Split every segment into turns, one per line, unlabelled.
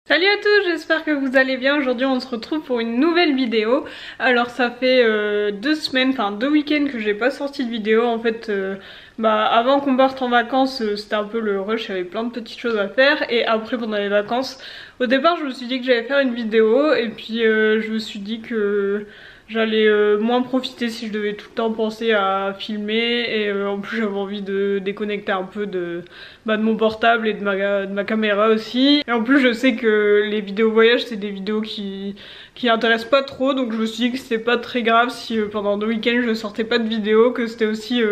Salut à tous, j'espère que vous allez bien. Aujourd'hui on se retrouve pour une nouvelle vidéo. Alors ça fait 2 semaines, enfin 2 week-ends que j'ai pas sorti de vidéo. En fait avant qu'on parte en vacances c'était un peu le rush, il y avait plein de petites choses à faire. Et après pendant les vacances, au départ je me suis dit que j'allais faire une vidéo. Et puis je me suis dit que j'allais moins profiter si je devais tout le temps penser à filmer. Et en plus j'avais envie de déconnecter un peu de mon portable et de ma caméra aussi. Et en plus je sais que les vidéos voyage c'est des vidéos qui intéressent pas trop, donc je me suis dit que c'était pas très grave si pendant 2 week-ends je sortais pas de vidéos, que c'était aussi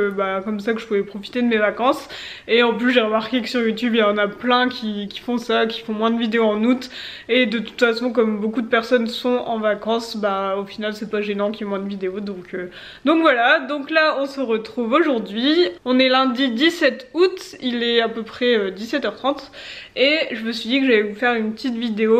comme ça que je pouvais profiter de mes vacances. Et en plus j'ai remarqué que sur YouTube il y en a plein qui font ça, qui font moins de vidéos en août. Et de toute façon comme beaucoup de personnes sont en vacances, au final c'est pas gênant qu'il y ait moins de vidéos. Donc voilà, donc là on se retrouve aujourd'hui. On est lundi 17 août, il est à peu près 17h30 et je me suis dit que j'allais vous faire une petite vidéo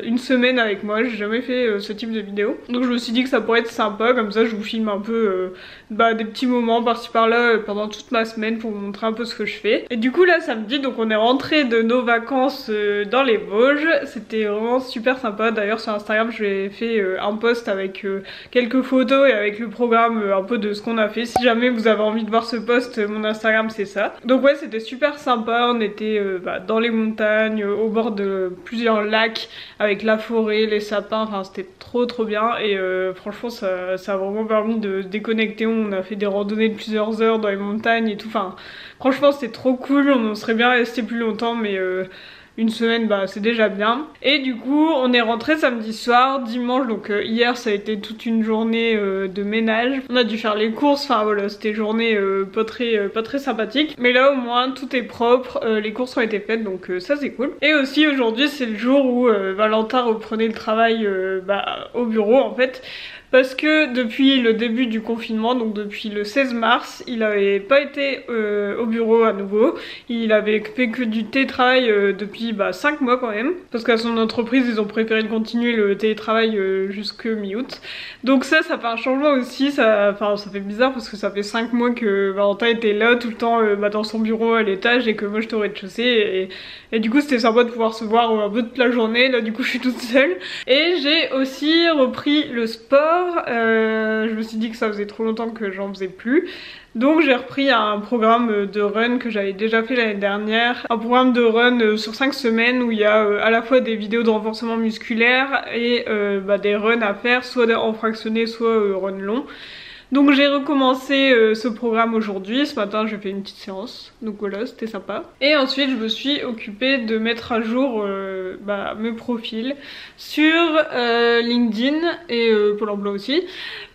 une semaine avec moi. J'ai jamais fait ce type de vidéo, donc je me suis dit que ça pourrait être sympa, comme ça je vous filme un peu des petits moments par-ci par-là pendant toute ma semaine pour vous montrer un peu ce que je fais. Et du coup là samedi, donc on est rentré de nos vacances dans les Vosges. C'était vraiment super sympa. D'ailleurs sur Instagram j'ai fait un post avec quelques photos et avec le programme un peu de ce qu'on a fait. Si jamais vous avez envie de voir ce post, mon Instagram c'est ça. Donc ouais, c'était super sympa. On était dans les montagnes, au bord de plusieurs lacs, avec la forêt, les sapins, enfin c'était trop bien. Et franchement ça a vraiment permis de se déconnecter. On a fait des randonnées de plusieurs heures dans les montagnes et tout, enfin franchement c'était trop cool. On serait bien resté plus longtemps, mais une semaine c'est déjà bien. Et du coup on est rentré samedi soir. Dimanche, donc hier ça a été toute une journée de ménage. On a dû faire les courses, enfin voilà, c'était une journée pas très sympathique. Mais là au moins tout est propre, les courses ont été faites, donc ça c'est cool. Et aussi aujourd'hui c'est le jour où Valentin reprenait le travail au bureau en fait. Parce que depuis le début du confinement, donc depuis le 16 mars, il avait pas été au bureau à nouveau. Il avait fait que du télétravail depuis 5 mois quand même. Parce qu'à son entreprise, ils ont préféré de continuer le télétravail jusque mi-août. Donc ça fait un changement aussi. Ça fait bizarre parce que ça fait 5 mois que Valentin était là tout le temps dans son bureau à l'étage et que moi j'étais au rez-de-chaussée. Et du coup c'était sympa de pouvoir se voir un peu toute la journée. Là du coup je suis toute seule. Et j'ai aussi repris le sport. Je me suis dit que ça faisait trop longtemps que j'en faisais plus. Donc j'ai repris un programme de run que j'avais déjà fait l'année dernière. Un programme de run sur 5 semaines où il y a à la fois des vidéos de renforcement musculaire et des runs à faire, soit en fractionné, soit run long. Donc j'ai recommencé ce programme aujourd'hui. Ce matin j'ai fait une petite séance, donc voilà, c'était sympa. Et ensuite je me suis occupée de mettre à jour mes profils sur LinkedIn et Pôle emploi aussi,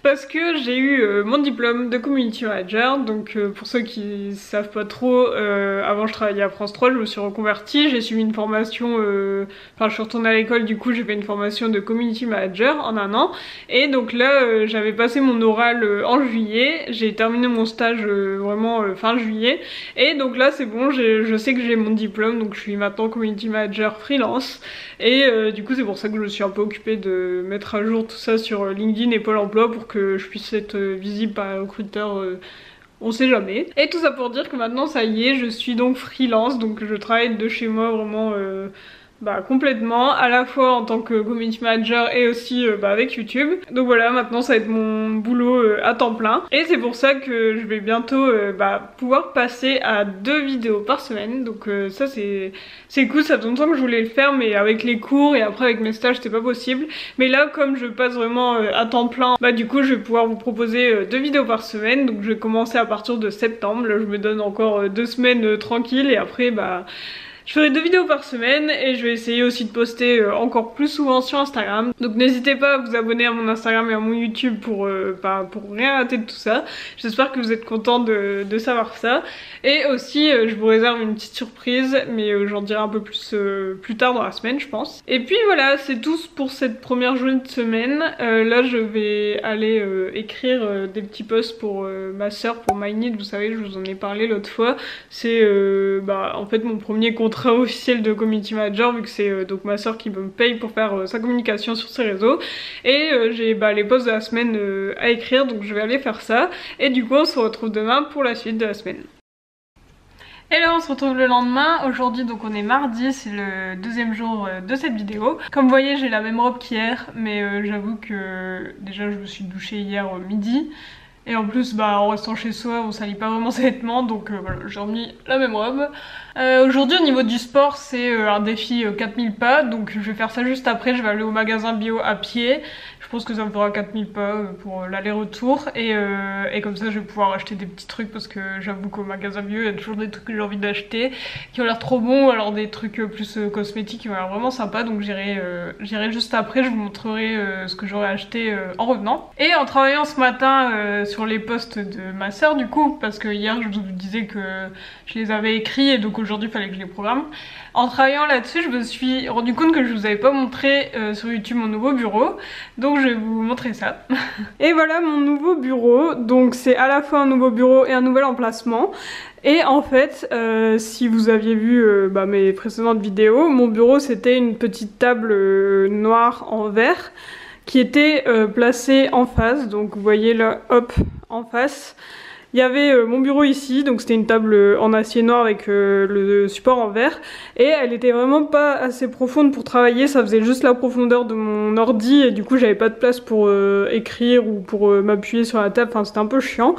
parce que j'ai eu mon diplôme de community manager. Donc pour ceux qui savent pas trop, avant je travaillais à France 3, je me suis reconvertie, j'ai suivi une formation, je suis retournée à l'école, du coup j'ai fait une formation de community manager en 1 an. Et donc là j'avais passé mon oral en juillet, j'ai terminé mon stage vraiment fin juillet. Et donc là c'est bon, je sais que j'ai mon diplôme, donc je suis maintenant community manager freelance. Et du coup c'est pour ça que je me suis un peu occupée de mettre à jour tout ça sur LinkedIn et Pôle emploi pour que je puisse être visible par un recruteur. On sait jamais. Et tout ça pour dire que maintenant ça y est, je suis donc freelance, donc je travaille de chez moi vraiment complètement, à la fois en tant que community manager et aussi avec YouTube. Donc voilà, maintenant ça va être mon boulot à temps plein. Et c'est pour ça que je vais bientôt pouvoir passer à 2 vidéos par semaine. Donc ça c'est cool, ça fait longtemps que je voulais le faire, mais avec les cours et après avec mes stages c'était pas possible. Mais là comme je passe vraiment à temps plein, du coup je vais pouvoir vous proposer 2 vidéos par semaine. Donc je vais commencer à partir de septembre. Là je me donne encore 2 semaines tranquilles et après je ferai 2 vidéos par semaine et je vais essayer aussi de poster encore plus souvent sur Instagram. Donc n'hésitez pas à vous abonner à mon Instagram et à mon YouTube pour rien rater de tout ça. J'espère que vous êtes contents de savoir ça. Et aussi je vous réserve une petite surprise, mais j'en dirai un peu plus tard dans la semaine je pense. Et puis voilà, c'est tout pour cette première journée de semaine. Là je vais aller écrire des petits posts pour ma soeur, pour MyNeed. Vous savez, je vous en ai parlé l'autre fois. C'est en fait mon premier contrat officiel de community manager, vu que c'est donc ma soeur qui me paye pour faire sa communication sur ses réseaux. Et j'ai les posts de la semaine à écrire, donc je vais aller faire ça. Et du coup on se retrouve demain pour la suite de la semaine. Et là on se retrouve le lendemain. Aujourd'hui donc on est mardi, c'est le deuxième jour de cette vidéo. Comme vous voyez j'ai la même robe qu'hier, mais j'avoue que déjà je me suis douchée hier au midi. Et en plus en restant chez soi on salit pas vraiment ses vêtements, donc voilà, j'ai remis la même robe. Aujourd'hui au niveau du sport c'est un défi 4000 pas, donc je vais faire ça juste après. Je vais aller au magasin bio à pied. Je pense que ça me fera 4000 pas pour l'aller-retour et comme ça je vais pouvoir acheter des petits trucs, parce que j'avoue qu'au magasin bio il y a toujours des trucs que j'ai envie d'acheter qui ont l'air trop bons, alors des trucs plus cosmétiques qui ont l'air vraiment sympa, donc j'irai juste après. Je vous montrerai ce que j'aurais acheté en revenant. Et en travaillant ce matin sur les posts de ma soeur du coup, parce que hier je vous disais que je les avais écrits et donc aujourd'hui il fallait que je les programme. En travaillant là-dessus, je me suis rendu compte que je vous avais pas montré sur YouTube mon nouveau bureau, donc je vais vous montrer ça. Et voilà mon nouveau bureau, donc c'est à la fois un nouveau bureau et un nouvel emplacement. Et en fait, si vous aviez vu mes précédentes vidéos, mon bureau c'était une petite table noire en verre qui était placée en face, donc vous voyez là, hop, en face. Il y avait mon bureau ici, donc c'était une table en acier noir avec le support en verre, et elle était vraiment pas assez profonde pour travailler, ça faisait juste la profondeur de mon ordi et du coup j'avais pas de place pour écrire ou pour m'appuyer sur la table, enfin c'était un peu chiant.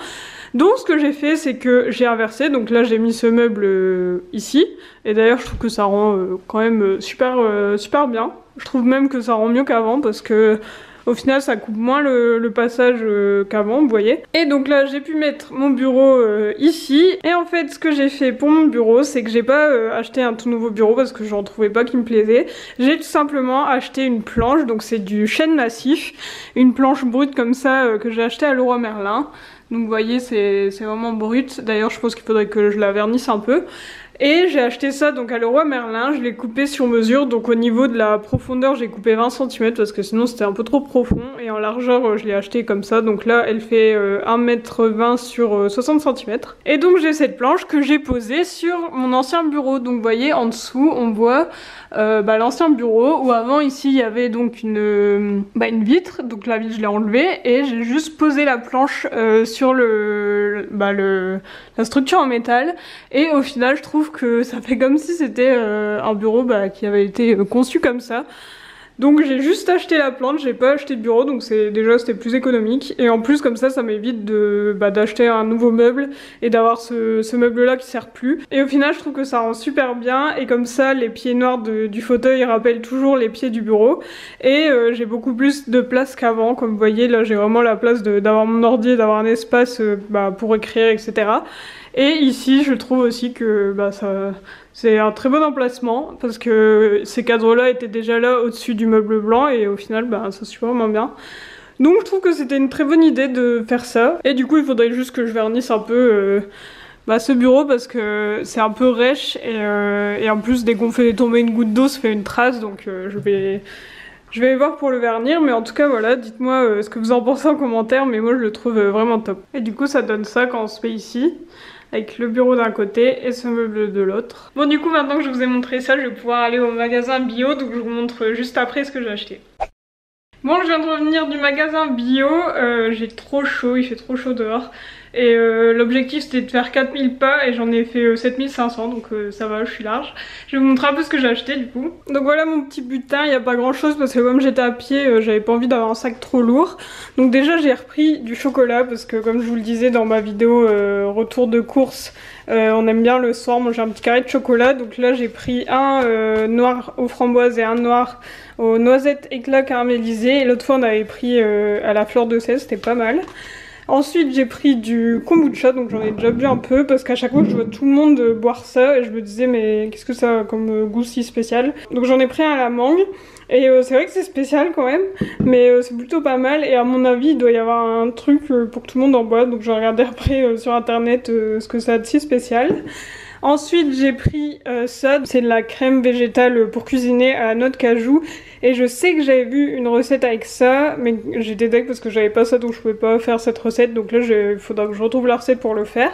Donc ce que j'ai fait c'est que j'ai inversé, donc là j'ai mis ce meuble ici, et d'ailleurs je trouve que ça rend quand même super bien. Je trouve même que ça rend mieux qu'avant parce que au final ça coupe moins le passage qu'avant, vous voyez. Et donc là j'ai pu mettre mon bureau ici. Et en fait ce que j'ai fait pour mon bureau c'est que j'ai pas acheté un tout nouveau bureau parce que j'en trouvais pas qui me plaisait. J'ai tout simplement acheté une planche, donc c'est du chêne massif. Une planche brute comme ça que j'ai acheté à Leroy Merlin. Donc vous voyez c'est vraiment brut. D'ailleurs je pense qu'il faudrait que je la vernisse un peu. Et j'ai acheté ça donc à Leroy Merlin, je l'ai coupé sur mesure, donc au niveau de la profondeur j'ai coupé 20 cm parce que sinon c'était un peu trop profond, et en largeur je l'ai acheté comme ça, donc là elle fait 1,20 m sur 60 cm. Et donc j'ai cette planche que j'ai posée sur mon ancien bureau, donc vous voyez en dessous on voit l'ancien bureau où avant ici il y avait donc une vitre, donc la vitre je l'ai enlevée et j'ai juste posé la planche sur la structure en métal, et au final je trouve que ça fait comme si c'était un bureau qui avait été conçu comme ça. Donc j'ai juste acheté la plante, j'ai pas acheté de bureau, donc c'était plus économique. Et en plus comme ça m'évite d'acheter un nouveau meuble et d'avoir ce meuble là qui sert plus. Et au final je trouve que ça rend super bien, et comme ça les pieds noirs du fauteuil rappellent toujours les pieds du bureau. Et j'ai beaucoup plus de place qu'avant, comme vous voyez là j'ai vraiment la place d'avoir mon ordi, d'avoir un espace pour écrire, etc. Et ici je trouve aussi que c'est un très bon emplacement parce que ces cadres là étaient déjà là au-dessus du meuble blanc, et au final ça se voit vraiment bien. Donc je trouve que c'était une très bonne idée de faire ça, et du coup il faudrait juste que je vernisse un peu ce bureau parce que c'est un peu rêche, et en plus dès qu'on fait tomber une goutte d'eau ça fait une trace, donc je vais voir pour le vernir. Mais en tout cas voilà, dites-moi ce que vous en pensez en commentaire, mais moi je le trouve vraiment top. Et du coup ça donne ça quand on se met ici, avec le bureau d'un côté et ce meuble de l'autre. Bon du coup maintenant que je vous ai montré ça, je vais pouvoir aller au magasin bio, donc je vous montre juste après ce que j'ai acheté. Bon, je viens de revenir du magasin bio, j'ai trop chaud, il fait trop chaud dehors. Et l'objectif c'était de faire 4000 pas et j'en ai fait 7500, donc ça va, je suis large. Je vais vous montrer un peu ce que j'ai acheté du coup. Donc voilà mon petit butin, il n'y a pas grand chose parce que comme j'étais à pied, j'avais pas envie d'avoir un sac trop lourd. Donc déjà j'ai repris du chocolat parce que comme je vous le disais dans ma vidéo retour de course, on aime bien le soir manger un petit carré de chocolat. Donc là j'ai pris un noir aux framboises et un noir aux noisettes éclat caramélisé. Et l'autre fois on avait pris à la fleur de sel, c'était pas mal. Ensuite j'ai pris du kombucha, donc j'en ai déjà bu un peu parce qu'à chaque fois je vois tout le monde boire ça et je me disais mais qu'est-ce que ça a comme goût si spécial. Donc j'en ai pris un à la mangue et c'est vrai que c'est spécial quand même, mais c'est plutôt pas mal, et à mon avis il doit y avoir un truc pour que tout le monde en boive, donc je vais regarder après sur internet ce que ça a de si spécial. Ensuite j'ai pris ça, c'est de la crème végétale pour cuisiner à la noix de cajou. Et je sais que j'avais vu une recette avec ça, mais j'étais deg parce que j'avais pas ça, donc je pouvais pas faire cette recette. Donc là il faudra que je retrouve la recette pour le faire.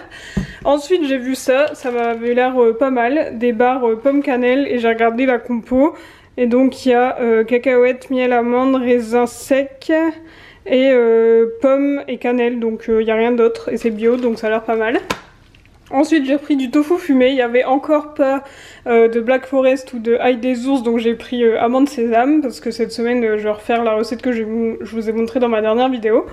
Ensuite j'ai vu ça m'avait l'air pas mal, des barres pomme cannelle, et j'ai regardé la compo. Et donc il y a cacahuètes, miel, amande, raisin sec et pommes et cannelle, donc il n'y a rien d'autre et c'est bio, donc ça a l'air pas mal. Ensuite j'ai pris du tofu fumé, il n'y avait encore pas de Black Forest ou de ail des ours, donc j'ai pris amande sésame parce que cette semaine je vais refaire la recette que je vous ai montrée dans ma dernière vidéo.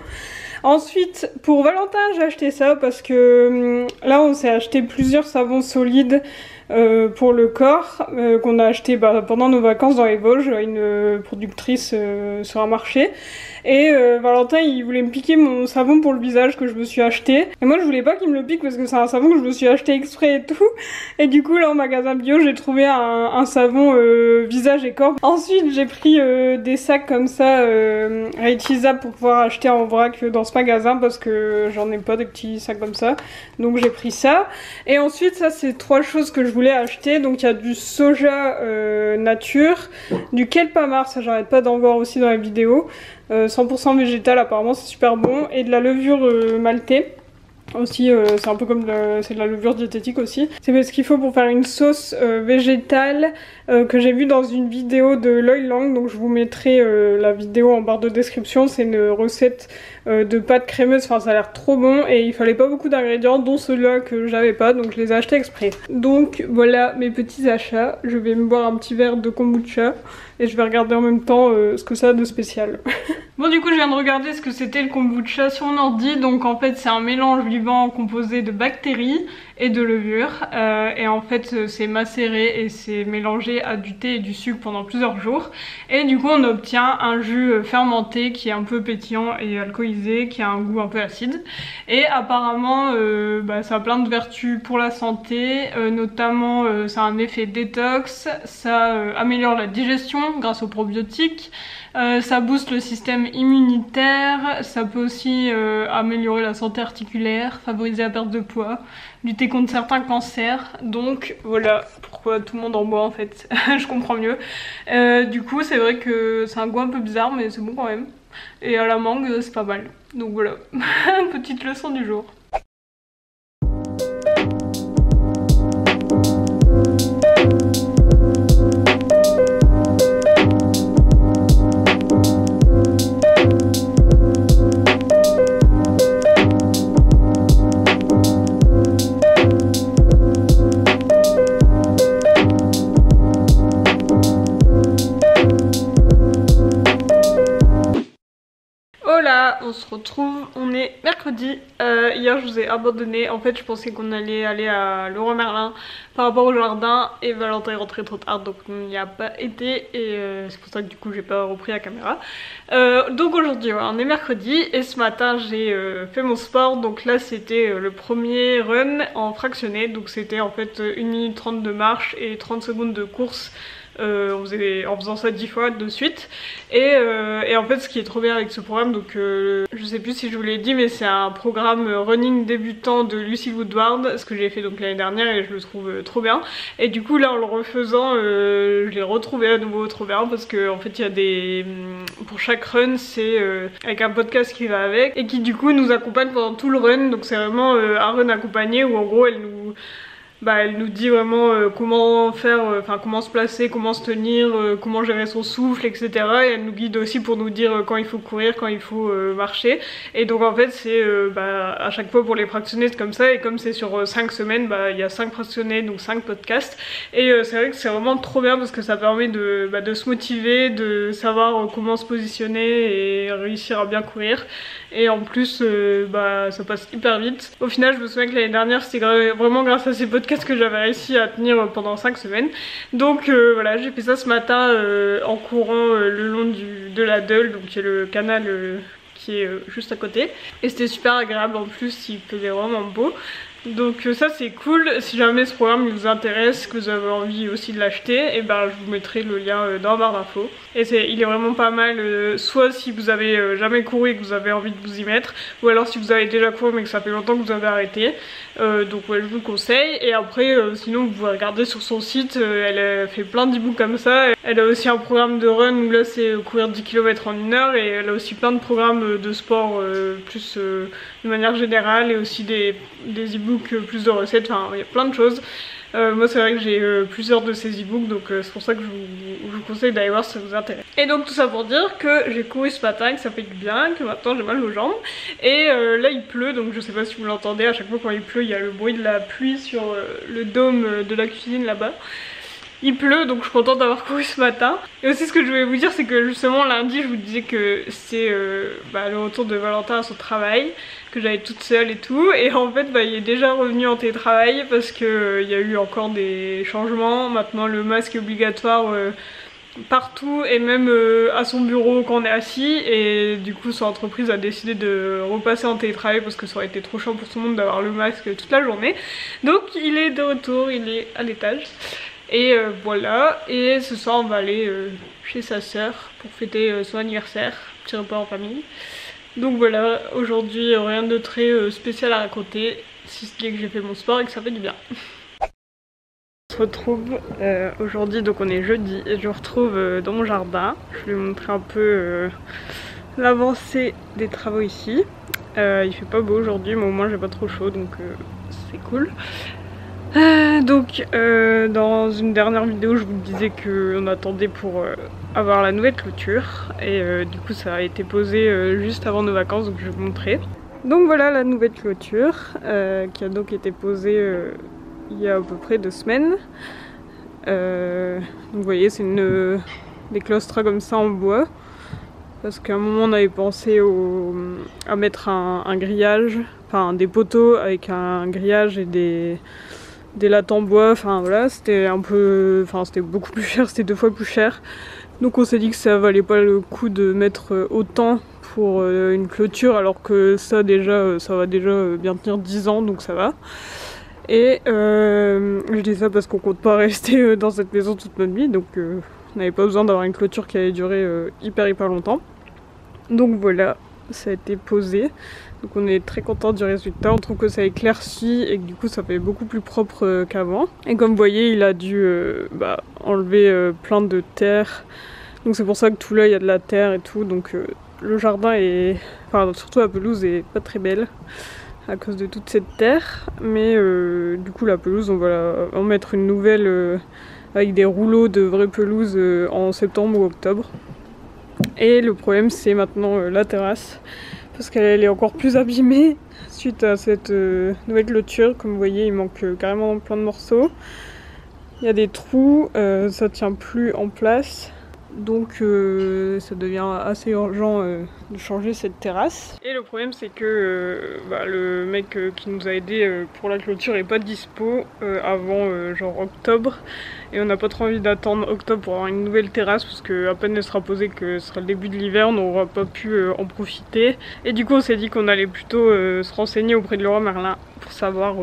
Ensuite pour Valentin j'ai acheté ça parce que là on s'est acheté plusieurs savons solides pour le corps qu'on a acheté pendant nos vacances dans les Vosges à une productrice sur un marché. Et Valentin il voulait me piquer mon savon pour le visage que je me suis acheté. Et moi je voulais pas qu'il me le pique parce que c'est un savon que je me suis acheté exprès et tout. Et du coup là au magasin bio j'ai trouvé un savon visage et corps. Ensuite j'ai pris des sacs comme ça réutilisables pour pouvoir acheter en vrac dans ce magasin parce que j'en ai pas des petits sacs comme ça. Donc j'ai pris ça. Et ensuite ça c'est 3 choses que je voulais acheter. Donc il y a du soja nature, du kelpamar, ça j'arrête pas d'en voir aussi dans la vidéo. 100% végétal apparemment c'est super bon, et de la levure maltais aussi, c'est un peu comme c'est de la levure diététique aussi. C'est ce qu'il faut pour faire une sauce végétale que j'ai vue dans une vidéo de Loy Lang, donc je vous mettrai la vidéo en barre de description. C'est une recette de pâte crémeuse, enfin ça a l'air trop bon et il fallait pas beaucoup d'ingrédients dont ceux-là que j'avais pas, donc je les ai achetés exprès. Donc voilà mes petits achats, je vais me boire un petit verre de kombucha et je vais regarder en même temps ce que ça a de spécial. Bon du coup je viens de regarder ce que c'était le kombucha sur mon ordi, donc en fait c'est un mélange vivant composé de bactéries et de levure et en fait c'est macéré et c'est mélangé à du thé et du sucre pendant plusieurs jours et du coup on obtient un jus fermenté qui est un peu pétillant et alcoolisé, qui a un goût un peu acide et apparemment ça a plein de vertus pour la santé, notamment ça a un effet détox, ça améliore la digestion grâce aux probiotiques. Ça booste le système immunitaire, ça peut aussi améliorer la santé articulaire, favoriser la perte de poids, lutter contre certains cancers, donc voilà pourquoi tout le monde en boit en fait, je comprends mieux. Du coup c'est vrai que c'est un goût un peu bizarre mais c'est bon quand même, et à la mangue c'est pas mal, donc voilà, petite leçon du jour. On se retrouve, on est mercredi. Hier je vous ai abandonné, en fait je pensais qu'on allait aller à Leroy Merlin par rapport au jardin et Valentin est rentré trop tard donc on n'y a pas été et c'est pour ça que du coup j'ai pas repris la caméra. Donc aujourd'hui on est mercredi et ce matin j'ai fait mon sport, donc là c'était le premier run en fractionné, donc c'était en fait 1 minute 30 de marche et 30 secondes de course. En faisant ça 10 fois de suite et en fait ce qui est trop bien avec ce programme, donc je sais plus si je vous l'ai dit mais c'est un programme running débutant de Lucy Woodward, ce que j'ai fait donc l'année dernière et je le trouve trop bien, et du coup là en le refaisant je l'ai retrouvé à nouveau trop bien parce que en fait il y a des pour chaque run c'est avec un podcast qui va avec et qui du coup nous accompagne pendant tout le run, donc c'est vraiment un run accompagné où en gros elle nous dit vraiment comment faire, comment se placer, comment se tenir, comment gérer son souffle, etc. Et elle nous guide aussi pour nous dire quand il faut courir, quand il faut marcher. Et donc en fait c'est à chaque fois pour les fractionnés c'est comme ça, et comme c'est sur 5 semaines, il y a 5 fractionnés, donc 5 podcasts. Et c'est vrai que c'est vraiment trop bien parce que ça permet de se motiver, de savoir comment se positionner et réussir à bien courir. Et en plus ça passe hyper vite. Au final je me souviens que l'année dernière c'était vraiment grâce à ces podcasts que j'avais réussi à tenir pendant 5 semaines. Donc voilà, j'ai fait ça ce matin en courant le long de la Deule, donc qui est le canal qui est juste à côté. Et c'était super agréable, en plus il faisait vraiment beau. Donc ça c'est cool. Si jamais ce programme vous intéresse, que vous avez envie aussi de l'acheter, et je vous mettrai le lien dans la barre d'infos. Et il est vraiment pas mal, soit si vous avez jamais couru et que vous avez envie de vous y mettre, ou alors si vous avez déjà couru mais que ça fait longtemps que vous avez arrêté. Donc ouais, je vous le conseille. Et après sinon vous pouvez regarder sur son site, elle a fait plein d'e-books comme ça. Elle a aussi un programme de run où là c'est courir 10 km en 1 heure, et elle a aussi plein de programmes de sport plus de manière générale, et aussi des e-books plus de recettes, enfin il y a plein de choses. Moi c'est vrai que j'ai plusieurs de ces e-books, donc c'est pour ça que je vous conseille d'aller voir si ça vous intéresse. Et donc tout ça pour dire que j'ai couru ce matin, que ça fait du bien, que maintenant j'ai mal aux jambes. Et là il pleut, donc je sais pas si vous l'entendez, à chaque fois quand il pleut il y a le bruit de la pluie sur le dôme de la cuisine là-bas. Il pleut, donc je suis contente d'avoir couru ce matin. Et aussi ce que je voulais vous dire, c'est que justement lundi je vous disais que c'est le retour de Valentin à son travail, que j'allais toute seule et tout. Et en fait il est déjà revenu en télétravail parce que il y a eu encore des changements. Maintenant le masque est obligatoire partout et même à son bureau quand on est assis. Et du coup son entreprise a décidé de repasser en télétravail parce que ça aurait été trop chiant pour tout le monde d'avoir le masque toute la journée. Donc il est de retour, il est à l'étage. Et voilà, et ce soir on va aller chez sa sœur pour fêter son anniversaire, petit repas en famille. Donc voilà, aujourd'hui rien de très spécial à raconter, si ce n'est que j'ai fait mon sport et que ça fait du bien. On se retrouve aujourd'hui, donc on est jeudi, et je me retrouve dans mon jardin. Je vais vous montrer un peu l'avancée des travaux ici. Il fait pas beau aujourd'hui, mais au moins j'ai pas trop chaud, donc c'est cool. Dans une dernière vidéo je vous disais qu'on attendait pour avoir la nouvelle clôture et du coup ça a été posé juste avant nos vacances, donc je vais vous montrer. Donc voilà la nouvelle clôture qui a donc été posée il y a à peu près 2 semaines. Donc vous voyez c'est des claustras comme ça en bois, parce qu'à un moment on avait pensé à mettre un grillage, enfin des poteaux avec un grillage et des lattes en bois, enfin voilà, c'était c'était beaucoup plus cher, c'était 2 fois plus cher. Donc on s'est dit que ça valait pas le coup de mettre autant pour une clôture, alors que ça va déjà bien tenir 10 ans, donc ça va. Et je dis ça parce qu'on compte pas rester dans cette maison toute notre vie, donc on n'avait pas besoin d'avoir une clôture qui allait durer hyper longtemps. Donc voilà, ça a été posé. Donc on est très content du résultat, on trouve que ça éclaircit et que du coup ça fait beaucoup plus propre qu'avant. Et comme vous voyez il a dû enlever plein de terre, donc c'est pour ça que tout là il y a de la terre et tout, donc le jardin est, surtout la pelouse est pas très belle à cause de toute cette terre, mais du coup la pelouse on va en mettre une nouvelle avec des rouleaux de vraie pelouse en septembre ou octobre. Et le problème c'est maintenant la terrasse, parce qu'elle est encore plus abîmée suite à cette nouvelle clôture. Comme vous voyez il manque carrément plein de morceaux, il y a des trous, ça tient plus en place, donc ça devient assez urgent de changer cette terrasse. Et le problème c'est que le mec qui nous a aidé pour la clôture est pas dispo avant genre octobre, et on n'a pas trop envie d'attendre octobre pour avoir une nouvelle terrasse, parce que à peine elle sera posée que ce sera le début de l'hiver, on n'aura pas pu en profiter. Et du coup on s'est dit qu'on allait plutôt se renseigner auprès de Leroy Merlin pour savoir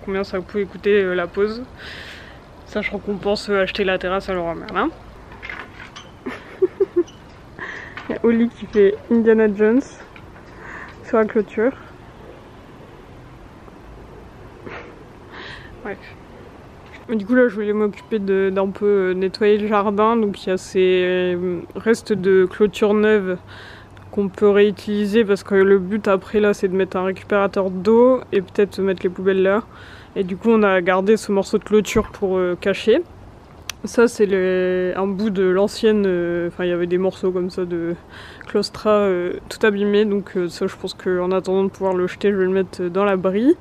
combien ça pouvait coûter la pose, sachant qu'on pense acheter la terrasse à Leroy Merlin. Il y a Oli qui fait Indiana Jones sur la clôture. Bref. Du coup là je voulais m'occuper d'un peu nettoyer le jardin, donc il y a ces restes de clôture neuve qu'on peut réutiliser, parce que le but après là c'est de mettre un récupérateur d'eau et peut-être mettre les poubelles là, et du coup on a gardé ce morceau de clôture pour cacher. Ça c'est un bout de l'ancienne, il y avait des morceaux comme ça de claustra tout abîmés, donc ça je pense qu'en attendant de pouvoir le jeter je vais le mettre dans l'abri.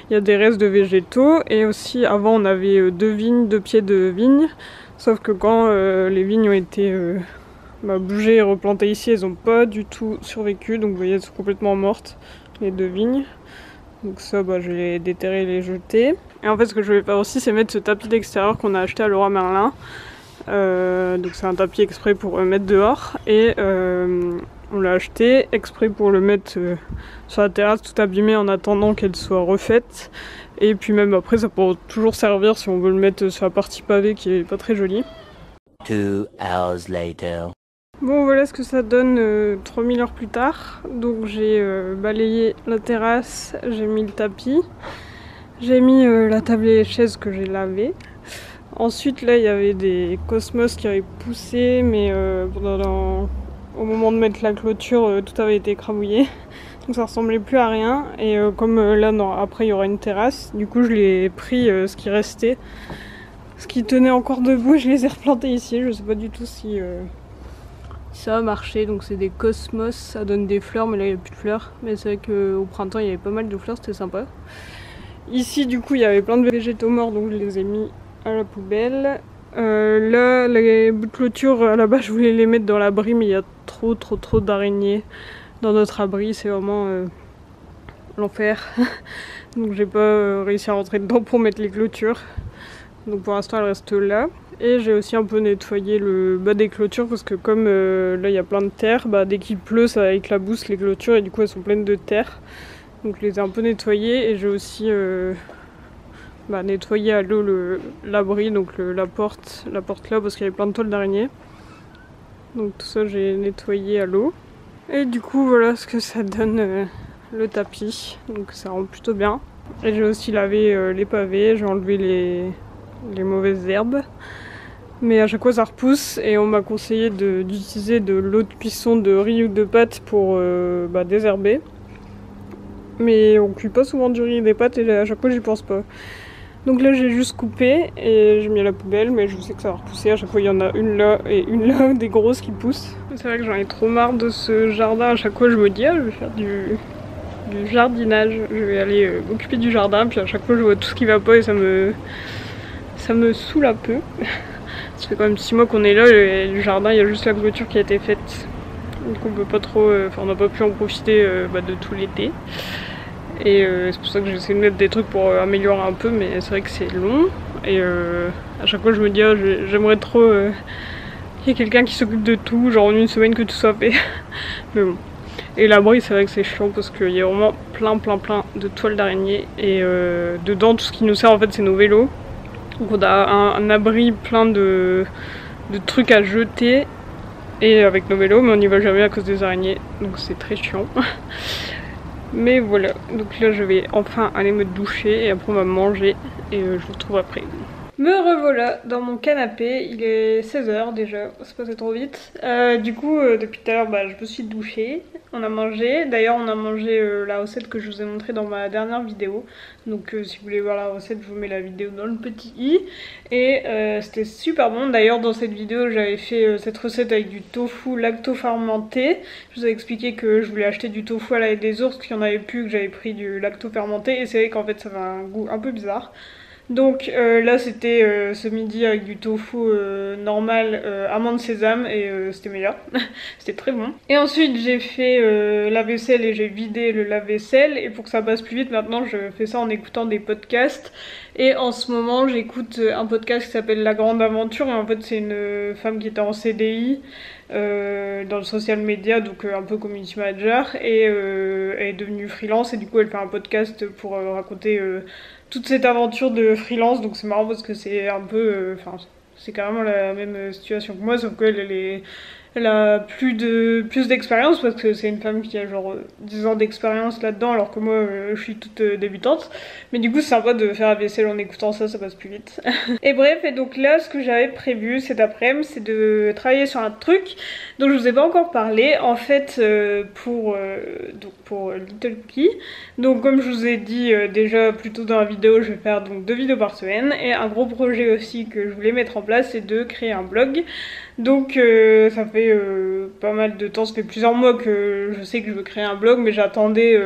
Il y a des restes de végétaux, et aussi avant on avait 2 pieds de vigne, sauf que quand les vignes ont été bougées et replantées ici, elles n'ont pas du tout survécu, donc vous voyez elles sont complètement mortes les 2 vignes. Donc ça je vais les déterrer et les jeter. Et en fait ce que je vais faire aussi c'est mettre ce tapis d'extérieur qu'on a acheté à Leroy Merlin. Donc c'est un tapis exprès pour mettre dehors, et on l'a acheté exprès pour le mettre sur la terrasse tout abîmé en attendant qu'elle soit refaite. Et puis même après ça pourra toujours servir si on veut le mettre sur la partie pavée qui est pas très jolie.
2 hours later.
Bon voilà ce que ça donne 3000 heures plus tard. Donc j'ai balayé la terrasse, j'ai mis le tapis, j'ai mis la table et les chaises que j'ai lavées. Ensuite là il y avait des cosmos qui avaient poussé, mais au moment de mettre la clôture tout avait été écrabouillé. Donc ça ressemblait plus à rien. Et comme là, non, après il y aura une terrasse, du coup je l'ai pris ce qui restait. Ce qui tenait encore debout, je les ai replantés ici. Je sais pas du tout si ça a marché. Donc c'est des cosmos, ça donne des fleurs, mais là il n'y a plus de fleurs. Mais c'est vrai qu'au printemps il y avait pas mal de fleurs, c'était sympa. Ici du coup il y avait plein de végétaux morts, donc je les ai mis à la poubelle. Là les bouts de clôture, à la base je voulais les mettre dans l'abri, mais il y a trop d'araignées dans notre abri, c'est vraiment l'enfer. Donc j'ai pas réussi à rentrer dedans pour mettre les clôtures. Donc pour l'instant elle reste là. Et j'ai aussi un peu nettoyé le bas des clôtures parce que comme là il y a plein de terre, dès qu'il pleut ça éclabousse les clôtures et du coup elles sont pleines de terre. Donc je les ai un peu nettoyées et j'ai aussi nettoyé à l'eau l'abri, donc la porte là parce qu'il y avait plein de toiles d'araignées. Donc tout ça j'ai nettoyé à l'eau. Et du coup voilà ce que ça donne le tapis. Donc ça rend plutôt bien. Et j'ai aussi lavé les pavés, j'ai enlevé les mauvaises herbes. Mais à chaque fois ça repousse et on m'a conseillé d'utiliser de l'eau de cuisson de riz ou de pâtes pour désherber. Mais on cuit pas souvent du riz et des pâtes et à chaque fois j'y pense pas. Donc là j'ai juste coupé et j'ai mis à la poubelle, mais je sais que ça va repousser. À chaque fois il y en a une là et une là, des grosses qui poussent. C'est vrai que j'en ai trop marre de ce jardin. À chaque fois je me dis je vais faire du jardinage, je vais aller m'occuper du jardin, puis à chaque fois je vois tout ce qui va pas et ça me saoule un peu. Ça fait quand même 6 mois qu'on est là, le jardin il y a juste la clôture qui a été faite. Donc on peut pas trop, on n'a pas pu en profiter de tout l'été. Et c'est pour ça que j'essaie de mettre des trucs pour améliorer un peu, mais c'est vrai que c'est long. Et à chaque fois je me dis j'aimerais trop qu'il y ait quelqu'un qui s'occupe de tout, genre en une semaine que tout soit fait. Mais bon. Et l'abri c'est vrai que c'est chiant parce qu'il y a vraiment plein de toiles d'araignée. Et dedans tout ce qui nous sert en fait c'est nos vélos. Donc on a un abri plein de trucs à jeter et avec nos vélos, mais on n'y va jamais à cause des araignées, donc c'est très chiant. Mais voilà, donc là je vais enfin aller me doucher et après on va manger et je vous retrouve après. Me revoilà dans mon canapé, il est 16h déjà, c'est passé trop vite. Du coup depuis tout à l'heure je me suis douchée, on a mangé. D'ailleurs on a mangé la recette que je vous ai montrée dans ma dernière vidéo. Donc si vous voulez voir la recette je vous mets la vidéo dans le petit i. Et c'était super bon. D'ailleurs dans cette vidéo j'avais fait cette recette avec du tofu lacto-fermenté. Je vous ai expliqué que je voulais acheter du tofu à la des ours, qu'il n'y en avait plus, que j'avais pris du lacto-fermenté. Et c'est vrai qu'en fait ça avait un goût un peu bizarre. Donc là c'était ce midi avec du tofu normal, amande sésame et c'était meilleur, c'était très bon. Et ensuite j'ai fait la vaisselle et j'ai vidé le lave-vaisselle et pour que ça passe plus vite maintenant je fais ça en écoutant des podcasts. Et en ce moment j'écoute un podcast qui s'appelle La Grande Aventure et en fait c'est une femme qui était en CDI dans le social media, donc un peu community manager, et elle est devenue freelance et du coup elle fait un podcast pour raconter toute cette aventure de freelance. Donc c'est marrant parce que c'est un peu c'est carrément la même situation que moi, sauf elle a plus d'expérience parce que c'est une femme qui a genre 10 ans d'expérience là-dedans alors que moi je suis toute débutante. Mais du coup c'est sympa de faire la vaisselle en écoutant ça, ça passe plus vite. Et bref, et donc là ce que j'avais prévu cet après-midi c'est de travailler sur un truc dont je vous ai pas encore parlé. En fait pour Little Cookie, donc comme je vous ai dit déjà plus tôt dans la vidéo, je vais faire donc 2 vidéos par semaine. Et un gros projet aussi que je voulais mettre en place c'est de créer un blog. Donc ça fait pas mal de temps, ça fait plusieurs mois que je sais que je veux créer un blog, mais j'attendais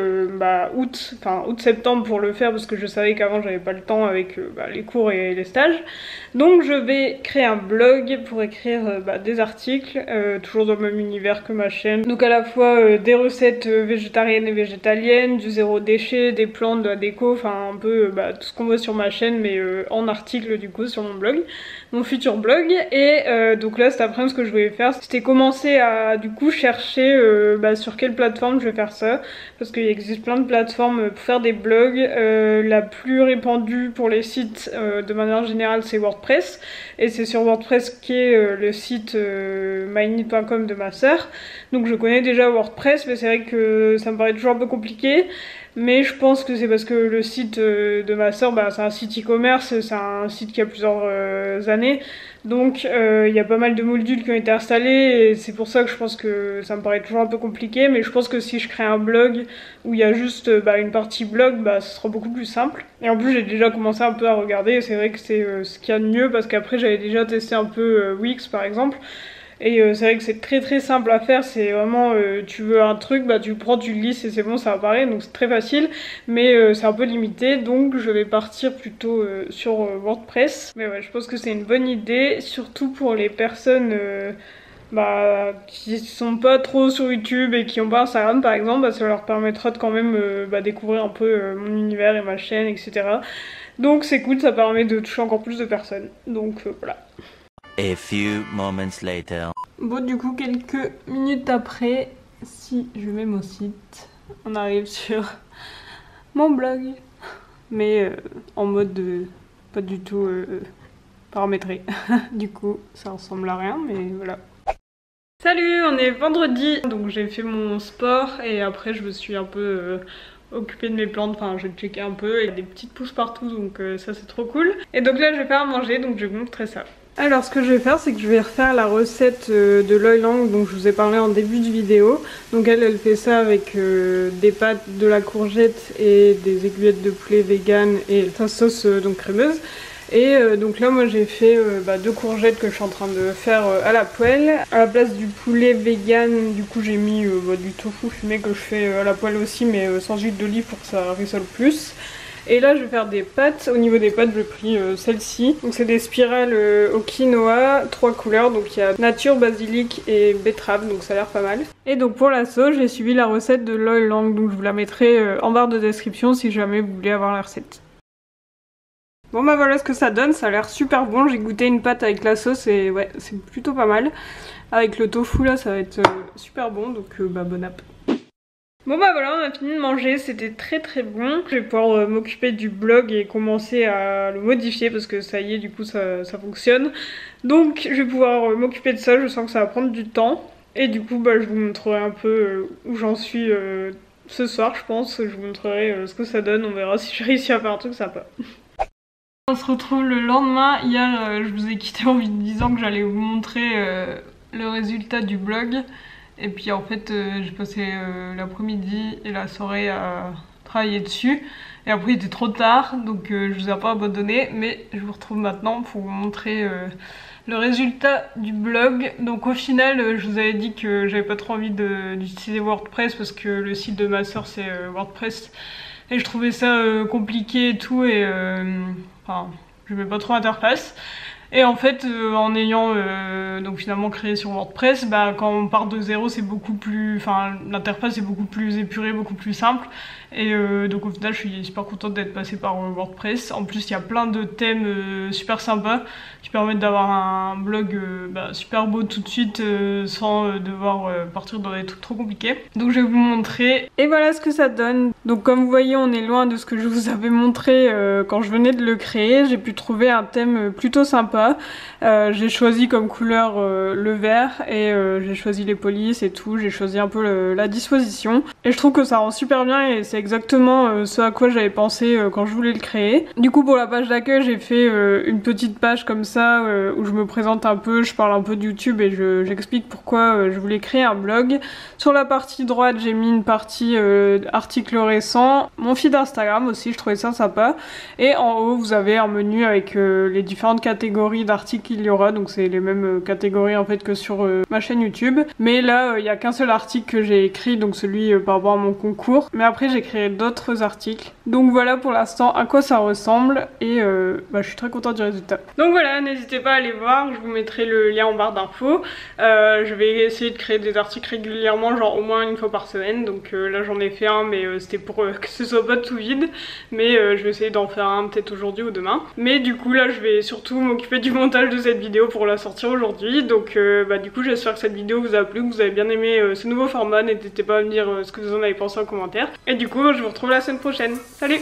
août-septembre pour le faire parce que je savais qu'avant j'avais pas le temps avec les cours et les stages. Donc je vais créer un blog pour écrire des articles, toujours dans le même univers que ma chaîne. Donc à la fois des recettes végétariennes et végétaliennes, du zéro déchet, des plantes, de la déco, enfin un peu tout ce qu'on voit sur ma chaîne mais en article du coup sur mon blog, mon futur blog. Et donc là cet après-midi ce que je voulais faire c'était commencer à du coup chercher sur quelle plateforme je vais faire ça, parce qu'il existe plein de plateformes pour faire des blogs. La plus répandue pour les sites de manière générale c'est WordPress, et c'est sur WordPress qui est le site myneed.com de ma sœur. Donc je connais déjà WordPress, mais c'est vrai que ça me paraît toujours un peu compliqué. mais je pense que c'est parce que le site de ma soeur, bah, c'est un site e-commerce, c'est un site qui a plusieurs années, donc il y a pas mal de modules qui ont été installés et c'est pour ça que je pense que ça me paraît toujours un peu compliqué, mais je pense que si je crée un blog où il y a juste une partie blog, bah, ce sera beaucoup plus simple. Et en plus j'ai déjà commencé un peu à regarder et c'est vrai que c'est ce qu'il y a de mieux parce qu'après j'avais déjà testé un peu Wix par exemple. Et c'est vrai que c'est très simple à faire, c'est vraiment tu veux un truc, bah tu le prends, tu le lisses et c'est bon, ça apparaît, donc c'est très facile, mais c'est un peu limité, donc je vais partir plutôt sur WordPress. Mais ouais, je pense que c'est une bonne idée, surtout pour les personnes qui sont pas trop sur YouTube et qui ont pas Instagram par exemple, bah, ça leur permettra de quand même découvrir un peu mon univers et ma chaîne, etc. Donc c'est cool, ça permet de toucher encore plus de personnes, donc voilà.
A few moments later.
Bon, du coup, quelques minutes après, si je mets mon site, on arrive sur mon blog, mais en mode pas du tout paramétré. Du coup, ça ressemble à rien, mais voilà. Salut, on est vendredi, donc j'ai fait mon sport et après je me suis un peu occupée de mes plantes, enfin j'ai checké un peu, il y a des petites pousses partout, donc ça c'est trop cool. Et donc là je vais faire à manger, donc je vais vous montrer ça. Alors ce que je vais faire, c'est que je vais refaire la recette de Loy Lang dont je vous ai parlé en début de vidéo. Donc elle fait ça avec des pâtes, de la courgette et des aiguillettes de poulet vegan et sa sauce donc crémeuse. Et donc là moi j'ai fait 2 courgettes que je suis en train de faire à la poêle. À la place du poulet vegan, du coup j'ai mis du tofu fumé que je fais à la poêle aussi, mais sans huile d'olive pour que ça rissole plus. Et là je vais faire des pâtes. Au niveau des pâtes j'ai pris celle-ci. Donc c'est des spirales au quinoa, 3 couleurs. Donc il y a nature, basilic et betterave, donc ça a l'air pas mal. Et donc pour la sauce j'ai suivi la recette de Loy Lang, donc je vous la mettrai en barre de description si jamais vous voulez avoir la recette. Bon bah voilà ce que ça donne, ça a l'air super bon. J'ai goûté une pâte avec la sauce et ouais c'est plutôt pas mal. Avec le tofu là ça va être super bon, donc bon app. Bon bah voilà, on a fini de manger, c'était très bon. Je vais pouvoir m'occuper du blog et commencer à le modifier parce que ça y est, du coup ça fonctionne. Donc je vais pouvoir m'occuper de ça, je sens que ça va prendre du temps. Et du coup je vous montrerai un peu où j'en suis ce soir je pense. Je vous montrerai ce que ça donne, on verra si j'ai réussi à faire un truc sympa. On se retrouve le lendemain. Hier je vous ai quitté en vous disant que j'allais vous montrer le résultat du blog. Et puis en fait j'ai passé l'après-midi et la soirée à travailler dessus. Et après il était trop tard, donc je vous ai pas abandonné. Mais je vous retrouve maintenant pour vous montrer le résultat du blog. Donc au final je vous avais dit que j'avais pas trop envie d'utiliser WordPress parce que le site de ma soeur c'est WordPress. Et je trouvais ça compliqué et tout, et enfin j'aimais pas trop l'interface. Et en fait en ayant donc finalement créé sur WordPress, quand on part de zéro c'est beaucoup plus, enfin l'interface est beaucoup plus épurée, beaucoup plus simple. Et donc au final je suis super contente d'être passée par WordPress. En plus il y a plein de thèmes super sympas qui permettent d'avoir un blog super beau tout de suite sans devoir partir dans des trucs trop compliqués. Donc je vais vous montrer. Et voilà ce que ça donne. Donc comme vous voyez on est loin de ce que je vous avais montré quand je venais de le créer. J'ai pu trouver un thème plutôt sympa. J'ai choisi comme couleur le vert et j'ai choisi les polices et tout. J'ai choisi un peu la disposition. Et je trouve que ça rend super bien et c'est exactement ce à quoi j'avais pensé quand je voulais le créer. Du coup pour la page d'accueil j'ai fait une petite page comme ça où je me présente un peu, je parle un peu de YouTube et j'explique pourquoi je voulais créer un blog. Sur la partie droite j'ai mis une partie articles récents, mon feed Instagram aussi, je trouvais ça sympa. Et en haut vous avez un menu avec les différentes catégories d'articles qu'il y aura, donc c'est les mêmes catégories en fait que sur ma chaîne YouTube. Mais là il n'y a qu'un seul article que j'ai écrit, donc celui par rapport à mon concours. Mais après j'ai créé d'autres articles. Donc voilà pour l'instant à quoi ça ressemble et je suis très contente du résultat. Donc voilà, n'hésitez pas à aller voir, je vous mettrai le lien en barre d'infos. Je vais essayer de créer des articles régulièrement, genre au moins une fois par semaine. Donc là j'en ai fait un, mais c'était pour que ce soit pas tout vide. Mais je vais essayer d'en faire un peut-être aujourd'hui ou demain. Mais du coup là je vais surtout m'occuper du montage de cette vidéo pour la sortir aujourd'hui. Donc du coup j'espère que cette vidéo vous a plu, que vous avez bien aimé ce nouveau format. N'hésitez pas à me dire ce que vous en avez pensé en commentaire. Et du coup je vous retrouve la semaine prochaine. Salut!